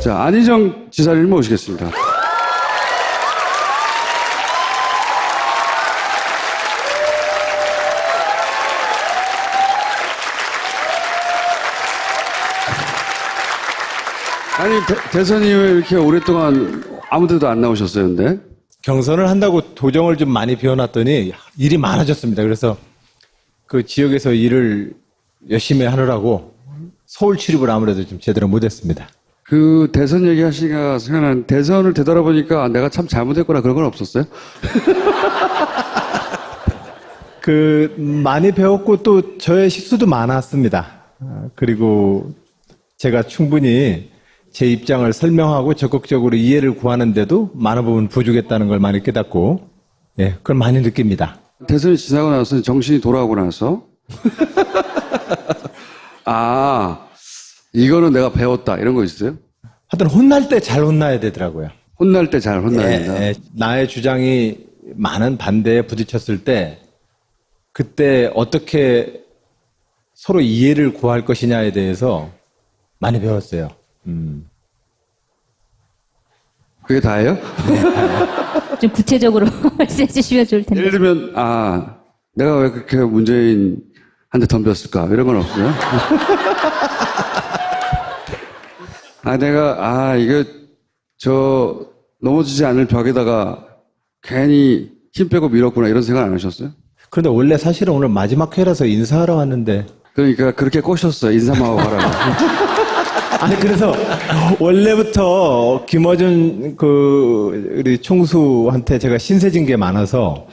자, 안희정 지사를 모시겠습니다. 아니, 대선 이후에 이렇게 오랫동안 아무 데도 안 나오셨어요, 근데? 경선을 한다고 도정을 좀 많이 비워놨더니 일이 많아졌습니다. 그래서 그 지역에서 일을 열심히 하느라고 서울 출입을 아무래도 좀 제대로 못했습니다. 그 대선 얘기하시니까 생각나는 대선을 되돌아보니까 아, 내가 참 잘못했구나 그런 건 없었어요? 많이 배웠고 또 저의 실수도 많았습니다. 그리고 제가 충분히 제 입장을 설명하고 적극적으로 이해를 구하는데도 많은 부분 부족했다는 걸 많이 깨닫고, 예, 그걸 많이 느낍니다. 대선이 지나고 나서 정신이 돌아오고 나서 아, 이거는 내가 배웠다 이런 거 있어요? 하여튼 혼날 때 잘 혼나야 되더라고요. 혼날 때 잘 혼나야 된다. 예, 나의 주장이 많은 반대에 부딪혔을 때 그때 어떻게 서로 이해를 구할 것이냐에 대해서 많이 배웠어요. 그게 다예요? 좀 구체적으로 말씀해 주시면 좋을 텐데. 예를 들면 아, 내가 왜 그렇게 문재인한테 덤볐을까 이런 건 없어요? 이거 넘어지지 않을 벽에다가 괜히 힘 빼고 밀었구나 이런 생각 안 하셨어요? 그런데 원래 사실은 오늘 마지막 회라서 인사하러 왔는데. 그러니까 그렇게 꼬셨어요. 인사만 하고 가라고. 아니, 그래서 원래부터 김어준 우리 총수한테 제가 신세진 게 많아서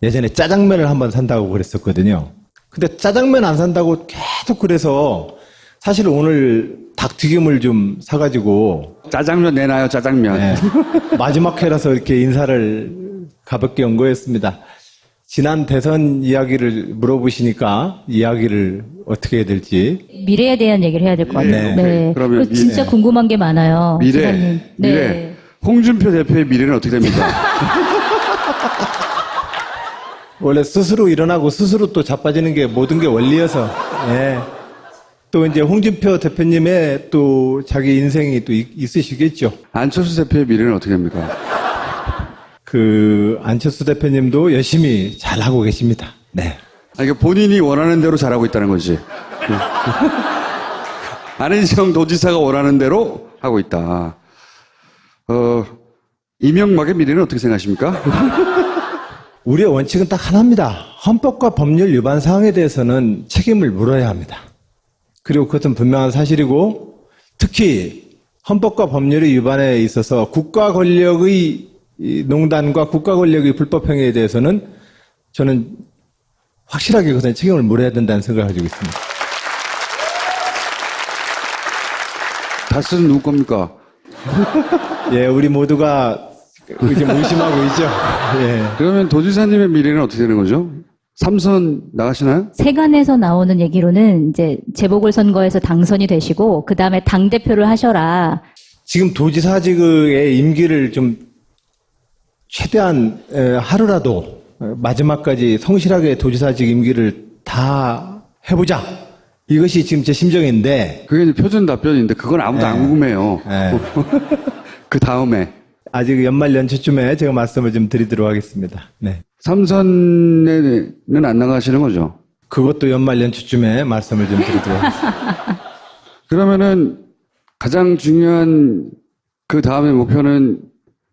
예전에 짜장면을 한번 산다고 그랬었거든요. 근데 짜장면 안 산다고 계속 그래서 사실 오늘 닭튀김을 좀 사가지고 짜장면 내놔요, 짜장면. 네, 마지막 회라서 이렇게 인사를 가볍게 연 거였습니다. 지난 대선 이야기를 물어보시니까 이야기를 어떻게 해야 될지. 미래에 대한 얘기를 해야 될 것 같아요. 네. 그러면 그리고 진짜 궁금한 게 많아요. 지사님. 미래. 홍준표 대표의 미래는 어떻게 됩니까? 원래 스스로 일어나고 스스로 또 자빠지는 게 모든 게 원리여서, 예. 또 이제 홍준표 대표님의 또 자기 인생이 또 있으시겠죠. 안철수 대표의 미래는 어떻게 됩니까? 안철수 대표님도 열심히 잘하고 계십니다. 네. 그러니까 본인이 원하는 대로 잘하고 있다는 거지. 안희정 도지사가 원하는 대로 하고 있다. 이명박의 미래는 어떻게 생각하십니까? 우리의 원칙은 딱 하나입니다. 헌법과 법률 위반 사항에 대해서는 책임을 물어야 합니다. 그리고 그것은 분명한 사실이고, 특히 헌법과 법률의 위반에 있어서 국가 권력의 농단과 국가 권력의 불법 행위에 대해서는 저는 확실하게 그것은 책임을 물어야 된다는 생각을 가지고 있습니다. 다스는 누구 겁니까? 예, 우리 모두가 이제 의심하고 있죠. 예. 그러면 도지사님의 미래는 어떻게 되는 거죠? 3선 나가시나요? 세간에서 나오는 얘기로는 이제 재보궐선거에서 당선이 되시고 그 다음에 당 대표를 하셔라. 지금 도지사직의 임기를 좀 최대한 하루라도 마지막까지 성실하게 도지사직 임기를 다 해보자. 이것이 지금 제 심정인데. 그게 이제 표준 답변인데 그건 아무도 안 궁금해요. 그 다음에. 아직 연말 연초쯤에 제가 말씀을 좀 드리도록 하겠습니다. 네. 3선에는 안 나가시는 거죠? 그것도 연말 연초쯤에 말씀을 좀 드리도록 하겠습니다. 그러면은 가장 중요한 그 다음의 목표는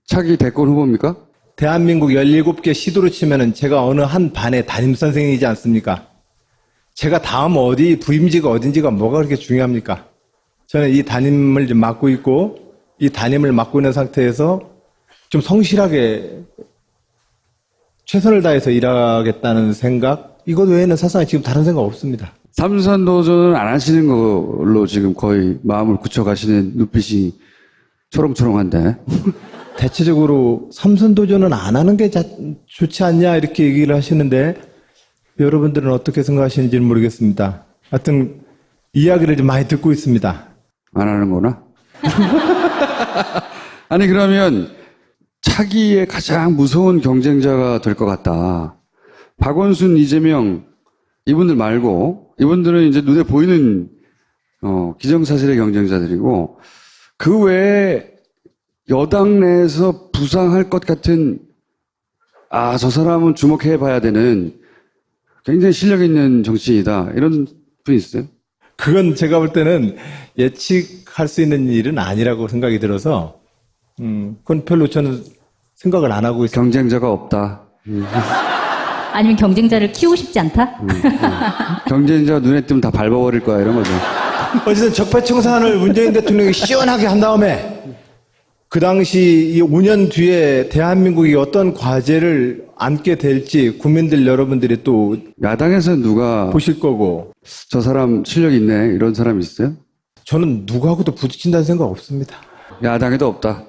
차기 대권 후보입니까? 대한민국 17개 시도로 치면은 제가 어느 한 반의 담임선생이지 않습니까? 제가 다음 부임지가 어딘지가 뭐가 그렇게 중요합니까? 저는 이 담임을 좀 맡고 있고, 이 담임을 맡고 있는 상태에서 좀 성실하게 최선을 다해서 일하겠다는 생각, 이것 외에는 사실상 지금 다른 생각 없습니다. 3선 도전은 안 하시는 걸로 지금 거의 마음을 굳혀가시는 눈빛이 초롱초롱한데. 대체적으로 삼선 도전은 안 하는 게 좋지 않냐 이렇게 얘기를 하시는데 여러분들은 어떻게 생각하시는지는 모르겠습니다. 하여튼 이야기를 좀 많이 듣고 있습니다. 안 하는구나. 아니 그러면 차기의 가장 무서운 경쟁자가 될 것 같다. 박원순, 이재명 이분들 말고 이분들은 이제 눈에 보이는 기정사실의 경쟁자들이고 그 외에 여당 내에서 부상할 것 같은, 저 사람은 주목해 봐야 되는 굉장히 실력 있는 정치인이다. 이런 분 있어요? 그건 제가 볼 때는 예측할 수 있는 일은 아니라고 생각이 들어서, 그건 별로 저는 생각을 안 하고 있어요. 경쟁자가 없다. 아니면 경쟁자를 키우고 싶지 않다? 경쟁자 눈에 띄면 다 밟아버릴 거야. 이런 거죠. 어쨌든 적폐청산을 문재인 대통령이 시원하게 한 다음에 그 당시 이 5년 뒤에 대한민국이 어떤 과제를 안게 될지 국민들 여러분들이 또 야당에서 누가 보실 거고, 저 사람 실력 있네. 이런 사람 있어요? 저는 누구하고도 부딪힌다는 생각 없습니다. 야당에도 없다.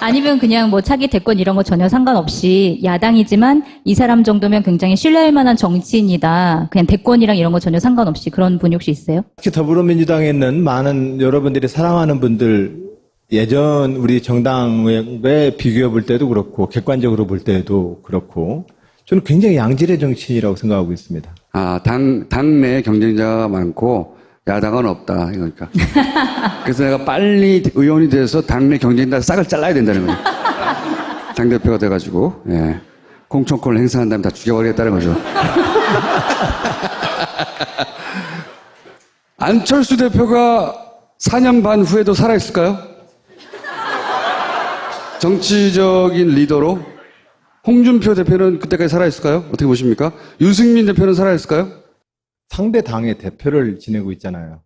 아니면 그냥 뭐 차기 대권 이런 거 전혀 상관없이 야당이지만 이 사람 정도면 굉장히 신뢰할 만한 정치인이다. 그냥 대권이랑 이런 거 전혀 상관없이 그런 분이 혹시 있어요? 특히 더불어민주당에 있는 많은 여러분들이 사랑하는 분들, 예전 우리 정당에 비교해 볼 때도 그렇고 객관적으로 볼 때도 그렇고 저는 굉장히 양질의 정치인이라고 생각하고 있습니다. 당내 경쟁자가 많고 야당은 없다. 이거니까. 그래서 내가 빨리 의원이 돼서 당내 경쟁자 싹을 잘라야 된다는 거죠. 당대표가 돼가지고, 예. 공천권을 행사한 다음에 다 죽여버리겠다는 거죠. 안철수 대표가 4년 반 후에도 살아있을까요? 정치적인 리더로? 홍준표 대표는 그때까지 살아있을까요? 어떻게 보십니까? 유승민 대표는 살아있을까요? 상대 당의 대표를 지내고 있잖아요.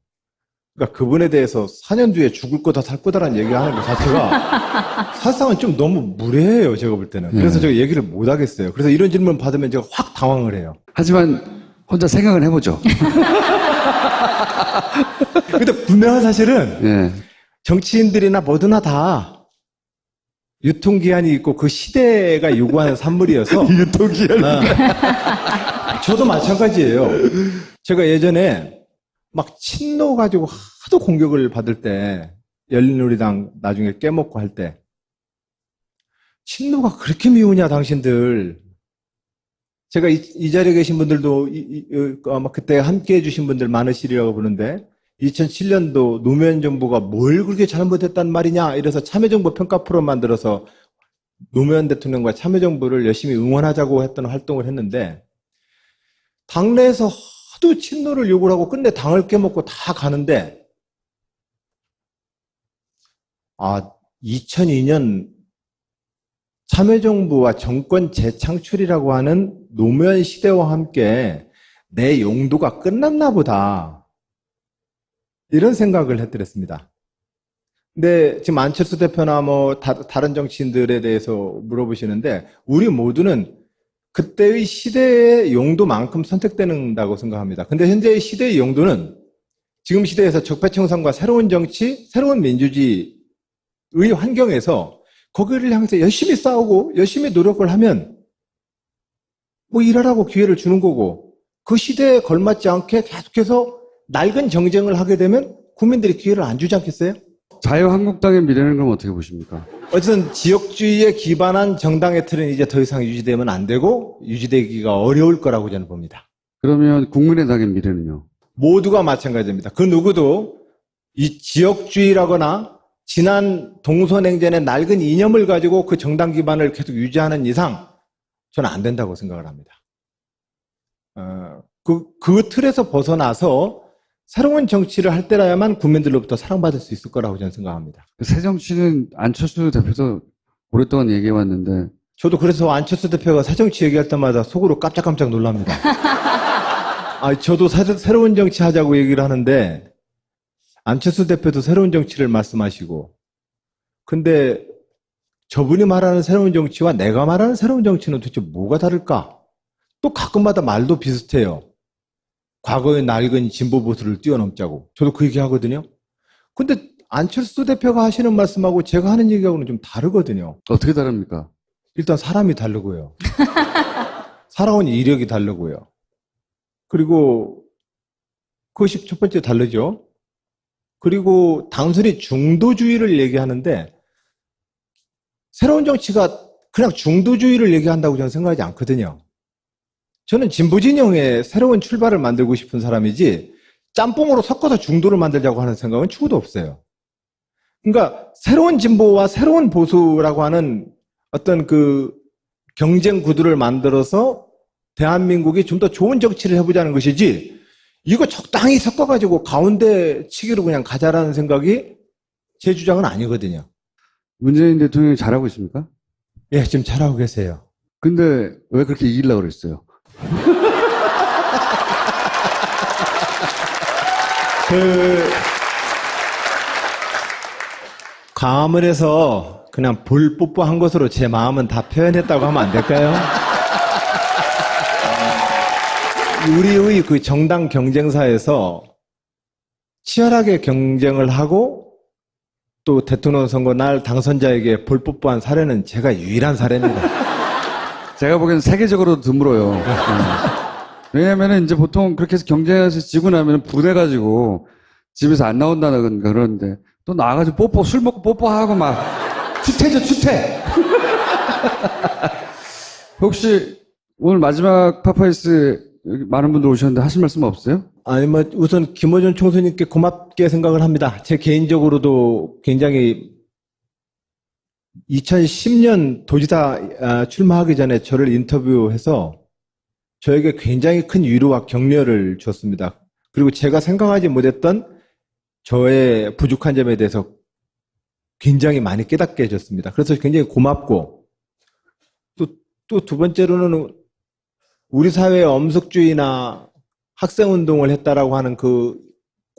그러니까 그분에 대해서 4년 뒤에 죽을 거다 살 거다라는 얘기를 하는 것 자체가 사실상은 좀 너무 무례해요, 제가 볼 때는. 그래서 제가 얘기를 못 하겠어요. 그래서 이런 질문 받으면 제가 확 당황을 해요. 하지만 혼자 생각을 해보죠. 근데 분명한 사실은 예. 정치인들이나 뭐드나 다 유통기한이 있고 그 시대가 요구하는 산물이어서 유통기한. 저도 마찬가지예요. 제가 예전에 막 친노 가지고 하도 공격을 받을 때 열린우리당 나중에 깨먹고 할 때 친노가 그렇게 미우냐 당신들. 제가 이 자리에 계신 분들도 아마 그때 함께 해주신 분들 많으시리라고 보는데 2007년도 노무현 정부가 뭘 그렇게 잘못했단 말이냐 이래서 참여정부 평가 프로 만들어서 노무현 대통령과 참여정부를 열심히 응원하자고 했던 활동을 했는데 당내에서 하도 친노를 요구를 하고 끝내 당을 깨먹고 다 가는데 2002년 참여정부와 정권 재창출이라고 하는 노무현 시대와 함께 내 용도가 끝났나 보다 이런 생각을 했더랬습니다. 근데 지금 안철수 대표나 뭐 다른 정치인들에 대해서 물어보시는데 우리 모두는 그때의 시대의 용도만큼 선택된다고 생각합니다. 근데 현재의 시대의 용도는 지금 시대에서 적폐청산과 새로운 정치, 새로운 민주주의의 환경에서 거기를 향해서 열심히 싸우고 열심히 노력을 하면 뭐 일하라고 기회를 주는 거고 그 시대에 걸맞지 않게 계속해서 낡은 정쟁을 하게 되면 국민들이 기회를 안 주지 않겠어요? 자유한국당의 미래는 그럼 어떻게 보십니까? 어쨌든 지역주의에 기반한 정당의 틀은 이제 더 이상 유지되면 안 되고 유지되기가 어려울 거라고 저는 봅니다. 그러면 국민의당의 미래는요? 모두가 마찬가지입니다. 그 누구도 이 지역주의라거나 지난 동서냉전의 낡은 이념을 가지고 그 정당 기반을 계속 유지하는 이상 저는 안 된다고 생각을 합니다. 그 틀에서 벗어나서 새로운 정치를 할 때라야만 국민들로부터 사랑받을 수 있을 거라고 저는 생각합니다. 새정치는 안철수 대표도 오랫동안 얘기해왔는데 저도 그래서 안철수 대표가 새정치 얘기할 때마다 속으로 깜짝깜짝 놀랍니다. 저도 새로운 정치 하자고 얘기를 하는데 안철수 대표도 새로운 정치를 말씀하시고 근데 저분이 말하는 새로운 정치와 내가 말하는 새로운 정치는 도대체 뭐가 다를까? 또 가끔마다 말도 비슷해요. 과거의 낡은 진보 보수를 뛰어넘자고. 저도 그 얘기 하거든요. 근데 안철수 대표가 하시는 말씀하고 제가 하는 얘기하고는 좀 다르거든요. 어떻게 다릅니까? 일단 사람이 다르고요. 살아온 이력이 다르고요. 그리고 그것이 첫 번째 다르죠. 그리고 단순히 중도주의를 얘기하는데 새로운 정치가 그냥 중도주의를 얘기한다고 저는 생각하지 않거든요. 저는 진보진영의 새로운 출발을 만들고 싶은 사람이지 짬뽕으로 섞어서 중도를 만들자고 하는 생각은 추구도 없어요. 그러니까 새로운 진보와 새로운 보수라고 하는 어떤 그 경쟁 구도를 만들어서 대한민국이 좀 더 좋은 정치를 해보자는 것이지, 이거 적당히 섞어가지고 가운데 치기로 그냥 가자라는 생각이 제 주장은 아니거든요. 문재인 대통령이 잘하고 있습니까? 예, 지금 잘하고 계세요. 근데 왜 그렇게 이기려고 그랬어요? 감을 해서 그냥 볼 뽀뽀한 것으로 제 마음은 다 표현했다고 하면 안 될까요? 우리의 그 정당 경쟁사에서 치열하게 경쟁을 하고 또 대통령 선거 날 당선자에게 볼 뽀뽀한 사례는 제가 유일한 사례입니다. 제가 보기엔 세계적으로 드물어요. 왜냐면은 이제 보통 그렇게 해서 경쟁에서 지고 나면 분해가지고 집에서 안 나온다는 그러는데 또 나와가지고 술 먹고 뽀뽀하고 막 추태죠, 추태. 혹시 오늘 마지막 파파이스 많은 분들 오셨는데 하실 말씀 없어요? 아니, 뭐, 우선 김어준 총수님께 고맙게 생각을 합니다. 제 개인적으로도 굉장히 2010년 도지사 출마하기 전에 저를 인터뷰해서 저에게 굉장히 큰 위로와 격려를 줬습니다. 그리고 제가 생각하지 못했던 저의 부족한 점에 대해서 굉장히 많이 깨닫게 해줬습니다. 그래서 굉장히 고맙고, 또 두 번째로는 우리 사회의 엄숙주의나 학생운동을 했다라고 하는 그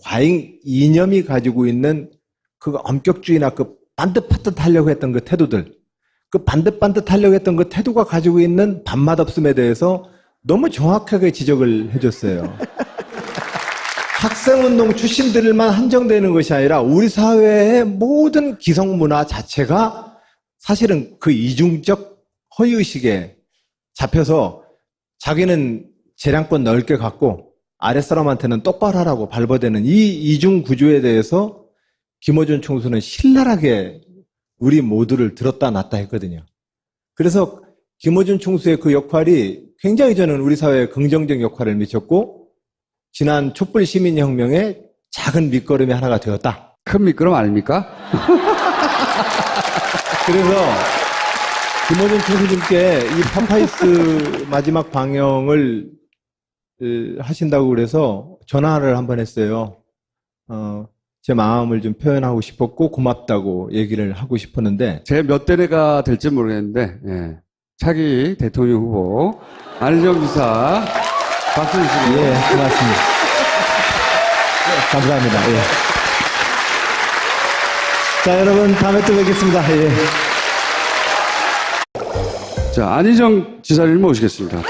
과잉 이념이 가지고 있는 그 엄격주의나 그 반듯반듯 하려고 했던 그 태도들, 그 반듯반듯 하려고 했던 그 태도가 가지고 있는 밥맛 없음에 대해서 너무 정확하게 지적을 해줬어요. 학생운동 출신들만 한정되는 것이 아니라 우리 사회의 모든 기성문화 자체가 사실은 그 이중적 허위의식에 잡혀서 자기는 재량권 넓게 갖고 아랫사람한테는 똑바로 하라고 발버대는 이 이중 구조에 대해서 김어준 총수는 신랄하게 우리 모두를 들었다 놨다 했거든요. 그래서 김어준 총수의 그 역할이 굉장히 저는 우리 사회에 긍정적 역할을 미쳤고 지난 촛불 시민혁명의 작은 밑거름이 하나가 되었다. 큰 미끄럼 아닙니까? 그래서 김어준 총수님께 이 파파이스 마지막 방영을 하신다고 그래서 전화를 한번 했어요. 제 마음을 좀 표현하고 싶었고 고맙다고 얘기를 하고 싶었는데 제 몇 대가 될지 모르겠는데 예. 차기 대통령 후보 안희정 지사 박수 주시고요. 예, 고맙습니다. 감사합니다. 예. 자, 여러분 다음에 또 뵙겠습니다. 예. 자, 안희정 지사를 모시겠습니다.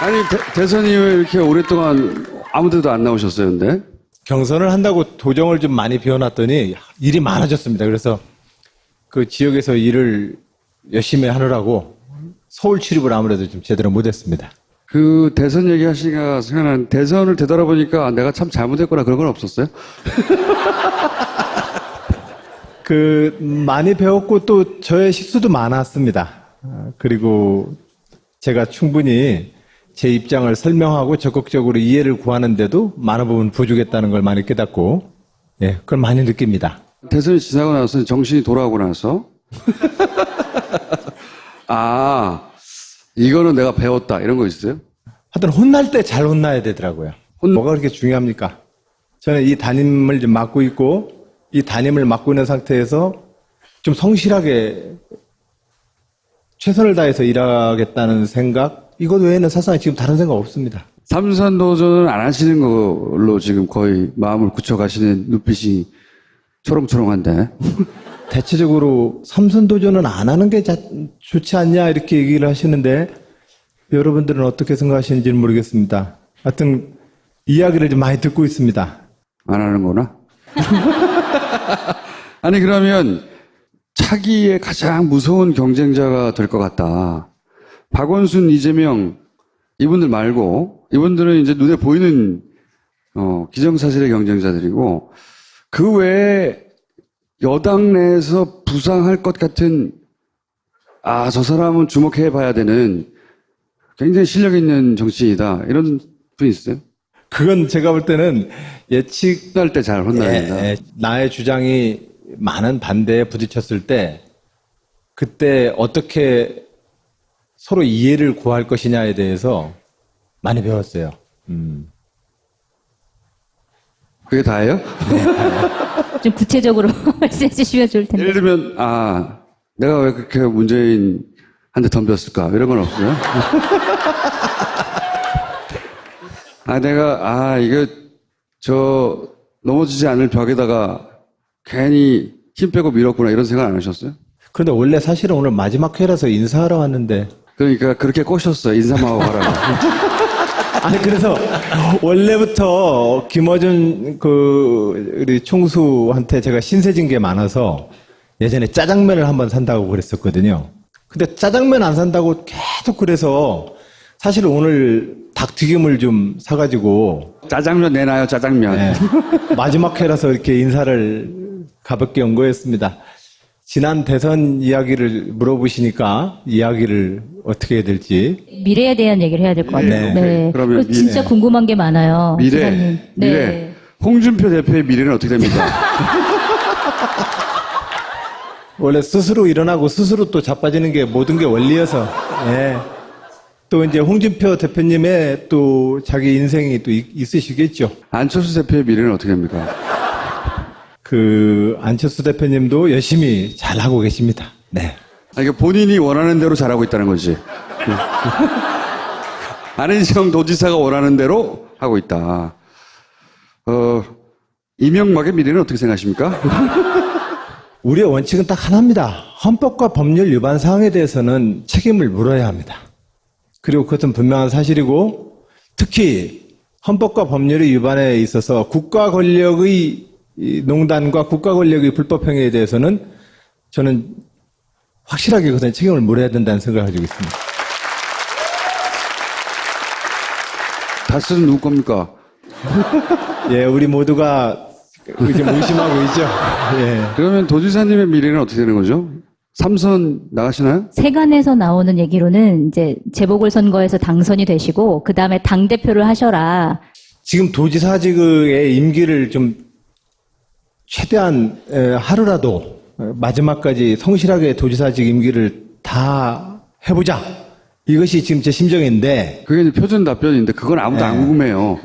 아니, 대선 이후에 이렇게 오랫동안 아무 데도 안 나오셨어요, 근데? 경선을 한다고 도정을 좀 많이 비워놨더니 일이 많아졌습니다. 그래서 그 지역에서 일을 열심히 하느라고 서울 출입을 아무래도 좀 제대로 못했습니다. 그 대선 얘기하시니까 생각나는 대선을 되돌아보니까 내가 참 잘못했구나 그런 건 없었어요? 많이 배웠고 또 저의 실수도 많았습니다. 그리고 제가 충분히 제 입장을 설명하고 적극적으로 이해를 구하는데도 많은 부분 부족했다는 걸 많이 깨닫고, 예, 그걸 많이 느낍니다. 대선이 지나고 나서 정신이 돌아오고 나서 아, 이거는 내가 배웠다 이런 거 있어요? 하여튼 혼날 때 잘 혼나야 되더라고요. 뭐가 그렇게 중요합니까? 저는 이 담임을 좀 맡고 있고 이 담임을 맡고 있는 상태에서 좀 성실하게 최선을 다해서 일하겠다는 생각, 이것 외에는 사실상 지금 다른 생각 없습니다. 삼선 도전을 안 하시는 걸로 지금 거의 마음을 굳혀가시는 눈빛이 초롱초롱한데. 대체적으로 삼선 도전은 안 하는 게 좋지 않냐 이렇게 얘기를 하시는데 여러분들은 어떻게 생각하시는지는 모르겠습니다. 하여튼 이야기를 좀 많이 듣고 있습니다. 안 하는구나. 아니 그러면 차기의 가장 무서운 경쟁자가 될 것 같다. 박원순, 이재명 이분들 말고 이분들은 이제 눈에 보이는 기정사실의 경쟁자들이고 그 외에 여당 내에서 부상할 것 같은 아, 저 사람은 주목해 봐야 되는 굉장히 실력 있는 정치인이다. 이런 분 있어요? 그건 제가 볼 때는 예측 혼날 때 잘 혼나야 된다. 나의 주장이 많은 반대에 부딪혔을 때 그때 어떻게 서로 이해를 구할 것이냐에 대해서 많이 배웠어요. 그게 다예요? 좀 구체적으로 말씀해 주시면 좋을 텐데. 예를 들면, 아, 내가 왜 그렇게 문재인한테 덤볐을까? 이런 건 없어요? 이거, 넘어지지 않을 벽에다가 괜히 힘 빼고 밀었구나. 이런 생각 안 하셨어요? 그런데 원래 사실은 오늘 마지막 회라서 인사하러 왔는데 그러니까 그렇게 꼬셨어요. 인사만 하고 가라고. 아니 그래서 원래부터 김어준 우리 총수한테 제가 신세진 게 많아서 예전에 짜장면을 한번 산다고 그랬었거든요. 근데 짜장면 안 산다고 계속 그래서 사실 오늘 닭튀김을 좀 사가지고 짜장면 내놔요, 짜장면. 네, 마지막 회라서 이렇게 인사를 가볍게 연 거였습니다. 지난 대선 이야기를 물어보시니까 이야기를 어떻게 해야 될지. 미래에 대한 얘기를 해야 될 것 같아요. 네. 네. 그러면 그리고 진짜 궁금한 게 많아요. 기사님. 미래. 홍준표 대표의 미래는 어떻게 됩니까? 원래 스스로 일어나고 스스로 또 자빠지는 게 모든 게 원리여서. 예. 또 이제 홍준표 대표님의 또 자기 인생이 또 있으시겠죠. 안철수 대표의 미래는 어떻게 됩니까? 안철수 대표님도 열심히 잘하고 계십니다. 네. 이게 본인이 원하는 대로 잘하고 있다는 거지. 안희정 도지사가 원하는 대로 하고 있다. 이명박의 미래는 어떻게 생각하십니까? 우리의 원칙은 딱 하나입니다. 헌법과 법률 위반 사항에 대해서는 책임을 물어야 합니다. 그리고 그것은 분명한 사실이고 특히 헌법과 법률의 위반에 있어서 국가 권력의 농단과 국가 권력의 불법 행위에 대해서는 저는 확실하게 그것은 책임을 물어야 된다는 생각을 가지고 있습니다. 다스는 누구 겁니까? 예, 우리 모두가 이제 의심하고 있죠. 예. 그러면 도지사님의 미래는 어떻게 되는 거죠? 3선 나가시나요? 세간에서 나오는 얘기로는 이제 재보궐선거에서 당선이 되시고 그 다음에 당 대표를 하셔라. 지금 도지사직의 임기를 좀 최대한 하루라도 마지막까지 성실하게 도지사직 임기를 다 해보자. 이것이 지금 제 심정인데. 그게 이제 표준 답변인데 그건 아무도 안 궁금해요.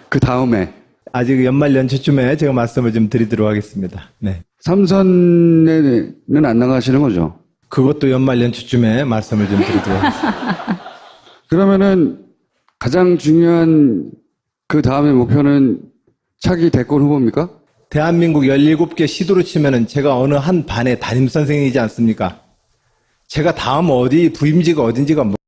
그 다음에. 아직 연말 연초쯤에 제가 말씀을 좀 드리도록 하겠습니다. 네. 3선에는 안 나가시는 거죠? 그것도 연말 연초쯤에 말씀을 좀 드리도록 하겠습니다. 그러면은 가장 중요한 그 다음의 목표는 차기 대권 후보입니까? 대한민국 17개 시도로 치면은 제가 어느 한 반의 담임선생이지 않습니까? 제가 다음 부임지가 어딘지가